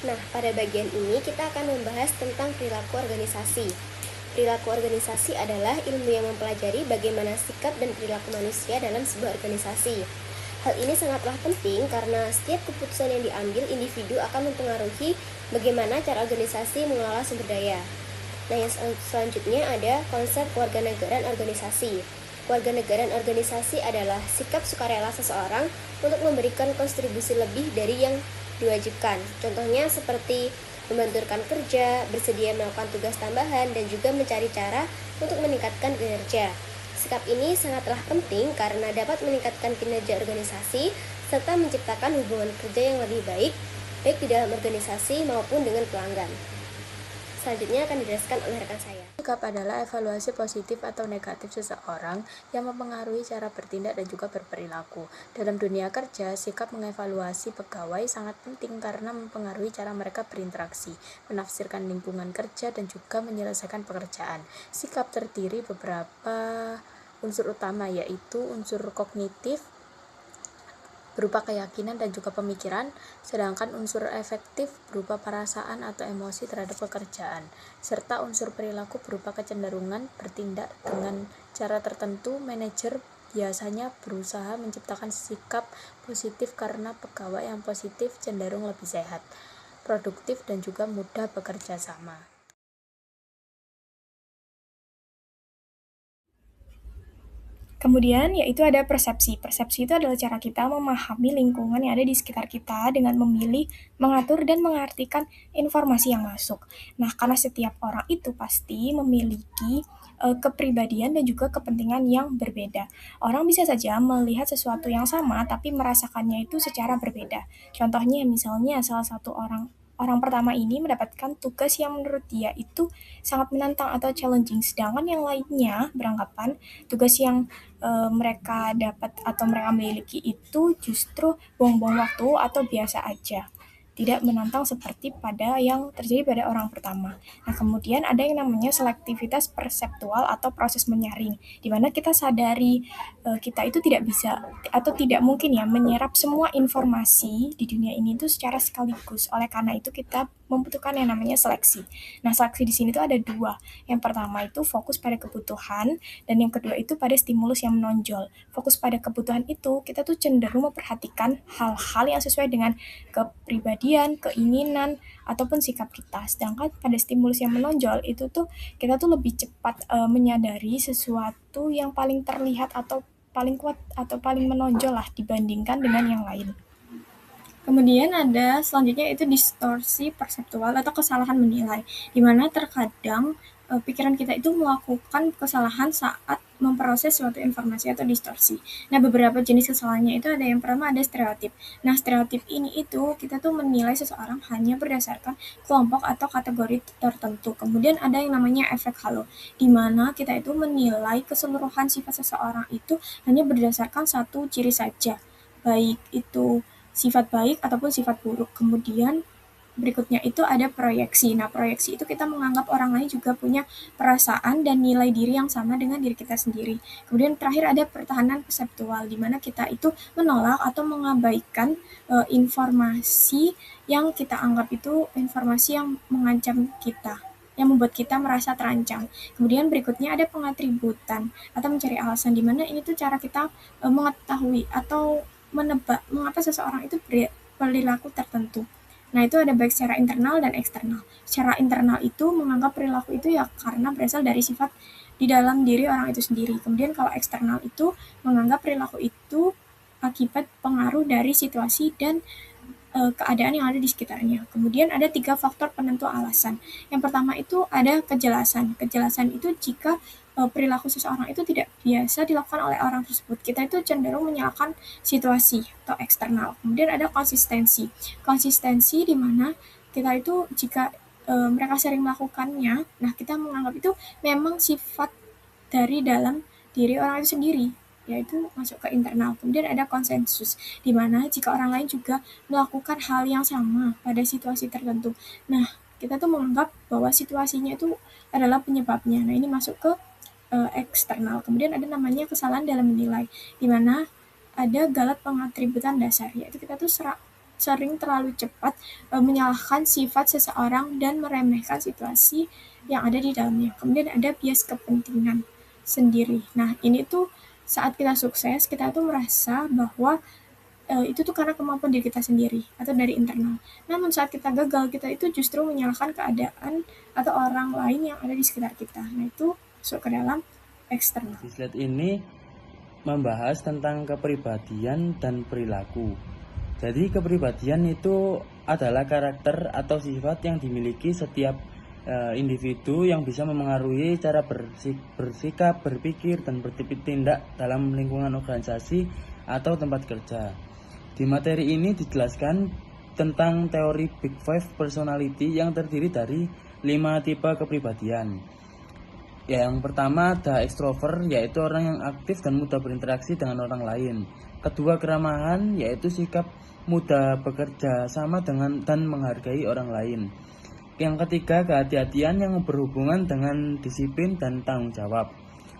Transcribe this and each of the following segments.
Nah, pada bagian ini kita akan membahas tentang perilaku organisasi. Perilaku organisasi adalah ilmu yang mempelajari bagaimana sikap dan perilaku manusia dalam sebuah organisasi. Hal ini sangatlah penting karena setiap keputusan yang diambil individu akan mempengaruhi bagaimana cara organisasi mengelola sumber daya. Nah, yang selanjutnya ada konsep kewarganegaraan organisasi. Kewarganegaraan organisasi adalah sikap sukarela seseorang untuk memberikan kontribusi lebih dari yang diwajibkan. Contohnya seperti membantu rekan kerja, bersedia melakukan tugas tambahan, dan juga mencari cara untuk meningkatkan kinerja. Sikap ini sangatlah penting karena dapat meningkatkan kinerja organisasi serta menciptakan hubungan kerja yang lebih baik, baik di dalam organisasi maupun dengan pelanggan. Selanjutnya akan dijelaskan oleh rekan saya. Sikap adalah evaluasi positif atau negatif seseorang yang mempengaruhi cara bertindak dan juga berperilaku. Dalam dunia kerja, sikap mengevaluasi pegawai sangat penting karena mempengaruhi cara mereka berinteraksi, menafsirkan lingkungan kerja, dan juga menyelesaikan pekerjaan. Sikap terdiri beberapa unsur utama, yaitu unsur kognitif, berupa keyakinan dan juga pemikiran, sedangkan unsur efektif berupa perasaan atau emosi terhadap pekerjaan, serta unsur perilaku berupa kecenderungan bertindak dengan cara tertentu. Manajer biasanya berusaha menciptakan sikap positif karena pegawai yang positif cenderung lebih sehat, produktif, dan juga mudah bekerja sama. Kemudian yaitu ada persepsi. Persepsi itu adalah cara kita memahami lingkungan yang ada di sekitar kita dengan memilih, mengatur, dan mengartikan informasi yang masuk. Nah, karena setiap orang itu pasti memiliki kepribadian dan juga kepentingan yang berbeda. Orang bisa saja melihat sesuatu yang sama tapi merasakannya itu secara berbeda. Contohnya misalnya salah satu orang pertama ini mendapatkan tugas yang menurut dia itu sangat menantang atau challenging, sedangkan yang lainnya beranggapan tugas yang mereka dapat atau mereka miliki itu justru buang-buang waktu atau biasa aja, tidak menantang seperti pada yang terjadi pada orang pertama. Nah, kemudian ada yang namanya selektivitas perseptual atau proses menyaring, di mana kita sadari kita itu tidak bisa atau tidak mungkin ya menyerap semua informasi di dunia ini itu secara sekaligus. Oleh karena itu kita membutuhkan yang namanya seleksi. Nah, seleksi di sini tuh ada dua. Yang pertama itu fokus pada kebutuhan, dan yang kedua itu pada stimulus yang menonjol. Fokus pada kebutuhan itu, kita tuh cenderung memperhatikan hal-hal yang sesuai dengan kepribadian, keinginan, ataupun sikap kita. Sedangkan pada stimulus yang menonjol itu tuh kita tuh lebih cepat menyadari sesuatu yang paling terlihat atau paling kuat atau paling menonjol lah dibandingkan dengan yang lain. Kemudian ada selanjutnya itu distorsi perseptual atau kesalahan menilai, di mana terkadang pikiran kita itu melakukan kesalahan saat memproses suatu informasi atau distorsi. Nah, beberapa jenis kesalahannya itu ada yang pertama ada stereotip. Nah, stereotip ini itu kita tuh menilai seseorang hanya berdasarkan kelompok atau kategori tertentu. Kemudian ada yang namanya efek halo, di mana kita itu menilai keseluruhan sifat seseorang itu hanya berdasarkan satu ciri saja, baik itu sifat baik ataupun sifat buruk. Kemudian berikutnya itu ada proyeksi. Nah, proyeksi itu kita menganggap orang lain juga punya perasaan dan nilai diri yang sama dengan diri kita sendiri. Kemudian terakhir ada pertahanan perseptual, di mana kita itu menolak atau mengabaikan informasi yang kita anggap itu informasi yang mengancam kita, yang membuat kita merasa terancam. Kemudian berikutnya ada pengatributan atau mencari alasan, di mana ini tuh cara kita mengetahui atau menebak mengapa seseorang itu berperilaku tertentu. Nah, itu ada baik secara internal dan eksternal. Secara internal itu menganggap perilaku itu ya karena berasal dari sifat di dalam diri orang itu sendiri. Kemudian kalau eksternal itu menganggap perilaku itu akibat pengaruh dari situasi dan keadaan yang ada di sekitarnya. Kemudian ada 3 faktor penentu alasan. Yang pertama itu ada kejelasan. Kejelasan itu jika perilaku seseorang itu tidak biasa dilakukan oleh orang tersebut. Kita itu cenderung menyalahkan situasi atau eksternal. Kemudian ada konsistensi. Konsistensi di mana kita itu jika mereka sering melakukannya, nah kita menganggap itu memang sifat dari dalam diri orang itu sendiri, yaitu masuk ke internal. Kemudian ada konsensus, di mana jika orang lain juga melakukan hal yang sama pada situasi tertentu. Nah, kita tuh menganggap bahwa situasinya itu adalah penyebabnya. Nah, ini masuk ke eksternal. Kemudian ada namanya kesalahan dalam menilai, di mana ada galat pengatributan dasar, yaitu kita tuh sering terlalu cepat menyalahkan sifat seseorang dan meremehkan situasi yang ada di dalamnya. Kemudian ada bias kepentingan sendiri. Nah, ini tuh saat kita sukses, kita tuh merasa bahwa itu tuh karena kemampuan diri kita sendiri atau dari internal. Namun saat kita gagal, kita itu justru menyalahkan keadaan atau orang lain yang ada di sekitar kita. Nah, itu masuk ke dalam eksternal. Di slide ini membahas tentang kepribadian dan perilaku. Jadi kepribadian itu adalah karakter atau sifat yang dimiliki setiap individu yang bisa memengaruhi cara bersikap, berpikir, dan bertindak dalam lingkungan organisasi atau tempat kerja. Di materi ini dijelaskan tentang teori Big Five Personality yang terdiri dari 5 tipe kepribadian. Yang pertama ada extrovert, yaitu orang yang aktif dan mudah berinteraksi dengan orang lain. Kedua, keramahan, yaitu sikap mudah bekerja sama dengan dan menghargai orang lain. Yang ketiga, kehati-hatian yang berhubungan dengan disiplin dan tanggung jawab.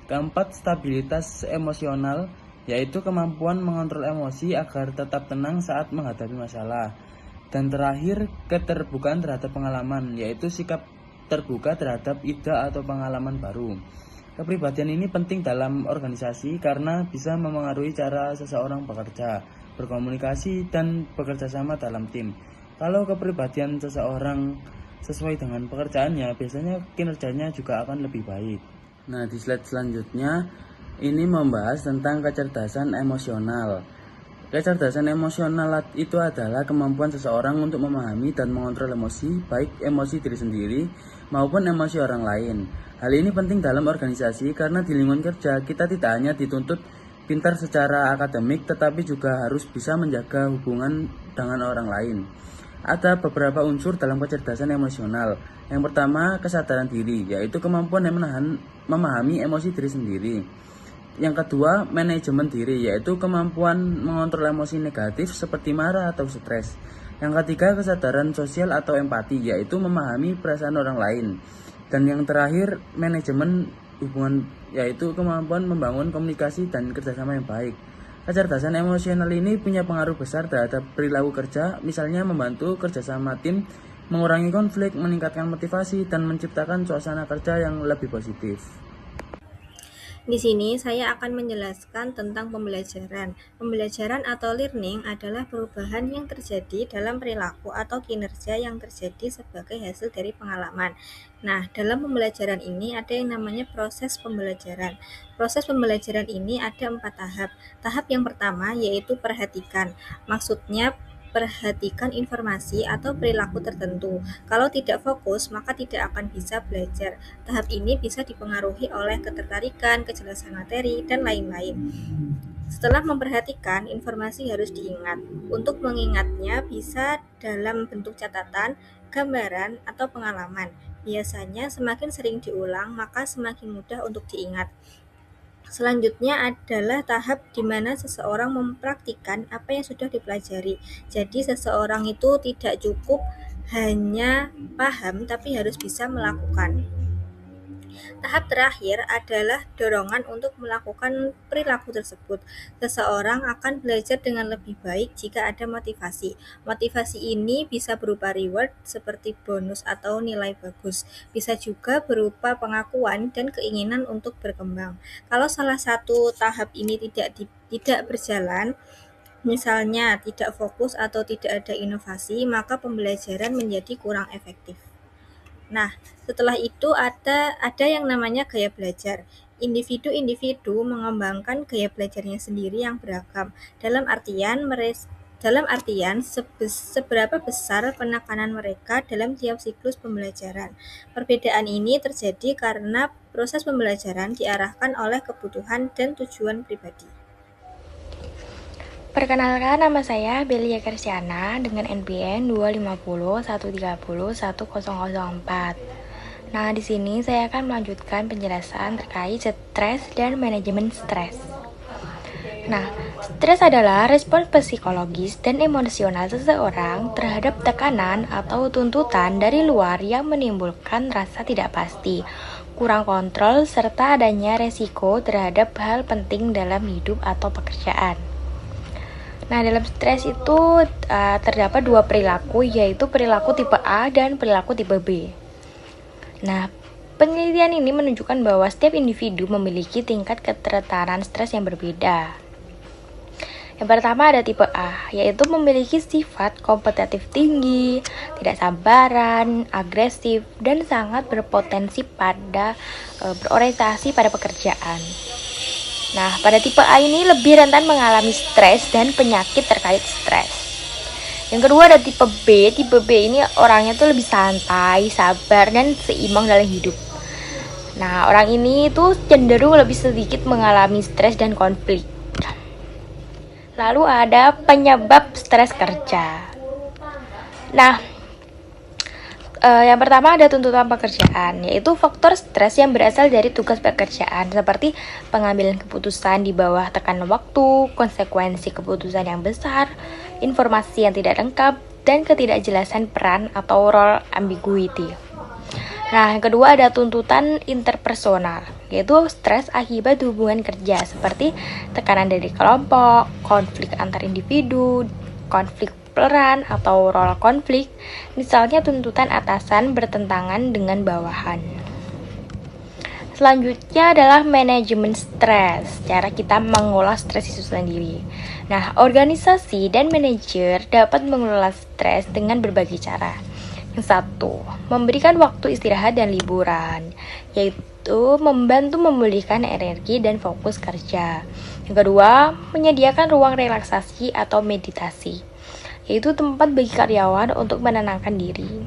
Keempat, stabilitas emosional, yaitu kemampuan mengontrol emosi agar tetap tenang saat menghadapi masalah. Dan terakhir, keterbukaan terhadap pengalaman, yaitu sikap terbuka terhadap ide atau pengalaman baru. Kepribadian ini penting dalam organisasi karena bisa memengaruhi cara seseorang bekerja, berkomunikasi, dan bekerja sama dalam tim. Kalau kepribadian seseorang sesuai dengan pekerjaannya, biasanya kinerjanya juga akan lebih baik. Nah, di slide selanjutnya ini membahas tentang kecerdasan emosional. Kecerdasan emosional itu adalah kemampuan seseorang untuk memahami dan mengontrol emosi, baik emosi diri sendiri maupun emosi orang lain. Hal ini penting dalam organisasi karena di lingkungan kerja kita tidak hanya dituntut pintar secara akademik, tetapi juga harus bisa menjaga hubungan dengan orang lain. Ada beberapa unsur dalam kecerdasan emosional. Yang pertama, kesadaran diri, yaitu kemampuan memahami emosi diri sendiri. Yang kedua, manajemen diri, yaitu kemampuan mengontrol emosi negatif seperti marah atau stres. Yang ketiga, kesadaran sosial atau empati, yaitu memahami perasaan orang lain. Dan yang terakhir, manajemen hubungan, yaitu kemampuan membangun komunikasi dan kerjasama yang baik. Kecerdasan emosional ini punya pengaruh besar terhadap perilaku kerja, misalnya membantu kerjasama tim, mengurangi konflik, meningkatkan motivasi, dan menciptakan suasana kerja yang lebih positif. Di sini saya akan menjelaskan tentang pembelajaran. Pembelajaran atau learning adalah perubahan yang terjadi dalam perilaku atau kinerja yang terjadi sebagai hasil dari pengalaman. Nah, dalam pembelajaran ini ada yang namanya proses pembelajaran. Proses pembelajaran ini ada 4 tahap. Tahap yang pertama yaitu perhatikan. Maksudnya perhatikan informasi atau perilaku tertentu. Kalau tidak fokus, maka tidak akan bisa belajar. Tahap ini bisa dipengaruhi oleh ketertarikan, kejelasan materi, dan lain-lain. Setelah memperhatikan, informasi harus diingat. Untuk mengingatnya bisa dalam bentuk catatan, gambaran, atau pengalaman. Biasanya semakin sering diulang, maka semakin mudah untuk diingat. Selanjutnya adalah tahap di mana seseorang mempraktikkan apa yang sudah dipelajari. Jadi seseorang itu tidak cukup hanya paham, tapi harus bisa melakukan. Tahap terakhir adalah dorongan untuk melakukan perilaku tersebut. Seseorang akan belajar dengan lebih baik jika ada motivasi. Motivasi ini bisa berupa reward seperti bonus atau nilai bagus. Bisa juga berupa pengakuan dan keinginan untuk berkembang. Kalau salah satu tahap ini tidak berjalan, misalnya tidak fokus atau tidak ada inovasi, maka pembelajaran menjadi kurang efektif. Nah, setelah itu ada yang namanya gaya belajar. Individu-individu mengembangkan gaya belajarnya sendiri yang beragam. Dalam artian seberapa besar penekanan mereka dalam tiap siklus pembelajaran. Perbedaan ini terjadi karena proses pembelajaran diarahkan oleh kebutuhan dan tujuan pribadi. Perkenalkan, nama saya Belia Kersiana dengan NPM 25013010004. Nah, di sini saya akan melanjutkan penjelasan terkait stres dan manajemen stres. Nah, stres adalah respons psikologis dan emosional seseorang terhadap tekanan atau tuntutan dari luar yang menimbulkan rasa tidak pasti, kurang kontrol, serta adanya resiko terhadap hal penting dalam hidup atau pekerjaan. Nah, dalam stres itu terdapat dua perilaku, yaitu perilaku tipe A dan perilaku tipe B. Nah, penelitian ini menunjukkan bahwa setiap individu memiliki tingkat ketertaran stres yang berbeda. Yang pertama ada tipe A, yaitu memiliki sifat kompetitif tinggi, tidak sabaran, agresif, dan sangat berpotensi pada berorientasi pada pekerjaan. Nah, pada tipe A ini lebih rentan mengalami stres dan penyakit terkait stres. Yang kedua ada tipe B. Tipe B ini orangnya tuh lebih santai, sabar, dan seimbang dalam hidup. Nah, orang ini tuh cenderung lebih sedikit mengalami stres dan konflik. Lalu ada penyebab stres kerja. Nah, yang pertama ada tuntutan pekerjaan, yaitu faktor stres yang berasal dari tugas pekerjaan seperti pengambilan keputusan di bawah tekanan waktu, konsekuensi keputusan yang besar, informasi yang tidak lengkap, dan ketidakjelasan peran atau role ambiguity. Nah, yang kedua ada tuntutan interpersonal, yaitu stres akibat hubungan kerja seperti tekanan dari kelompok, konflik antar individu, konflik peran atau role konflik, misalnya tuntutan atasan bertentangan dengan bawahan. Selanjutnya adalah manajemen stres, cara kita mengolah stres itu sendiri. Nah, organisasi dan manajer dapat mengelola stres dengan berbagai cara. Yang satu, memberikan waktu istirahat dan liburan, yaitu membantu memulihkan energi dan fokus kerja. Yang kedua, menyediakan ruang relaksasi atau meditasi, yaitu tempat bagi karyawan untuk menenangkan diri.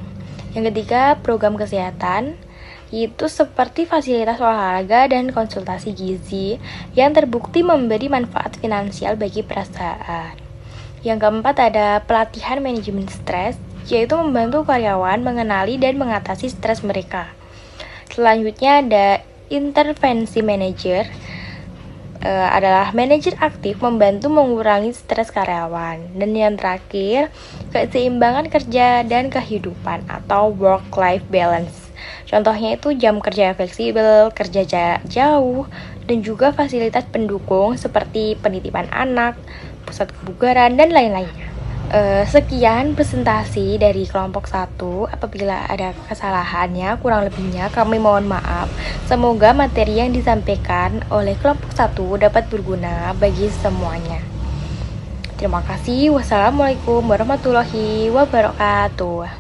Yang ketiga, program kesehatan, yaitu seperti fasilitas olahraga dan konsultasi gizi yang terbukti memberi manfaat finansial bagi perusahaan. Yang keempat ada pelatihan manajemen stres, yaitu membantu karyawan mengenali dan mengatasi stres mereka. Selanjutnya ada intervensi manajer, adalah manajer aktif membantu mengurangi stres karyawan. Dan yang terakhir, keseimbangan kerja dan kehidupan atau work-life balance. Contohnya itu jam kerja fleksibel, kerja jauh, dan juga fasilitas pendukung seperti penitipan anak, pusat kebugaran, dan lain-lainnya. Sekian presentasi dari kelompok 1. Apabila ada kesalahannya, kurang lebihnya kami mohon maaf. Semoga materi yang disampaikan oleh kelompok 1 dapat berguna bagi semuanya. Terima kasih. Wassalamualaikum warahmatullahi wabarakatuh.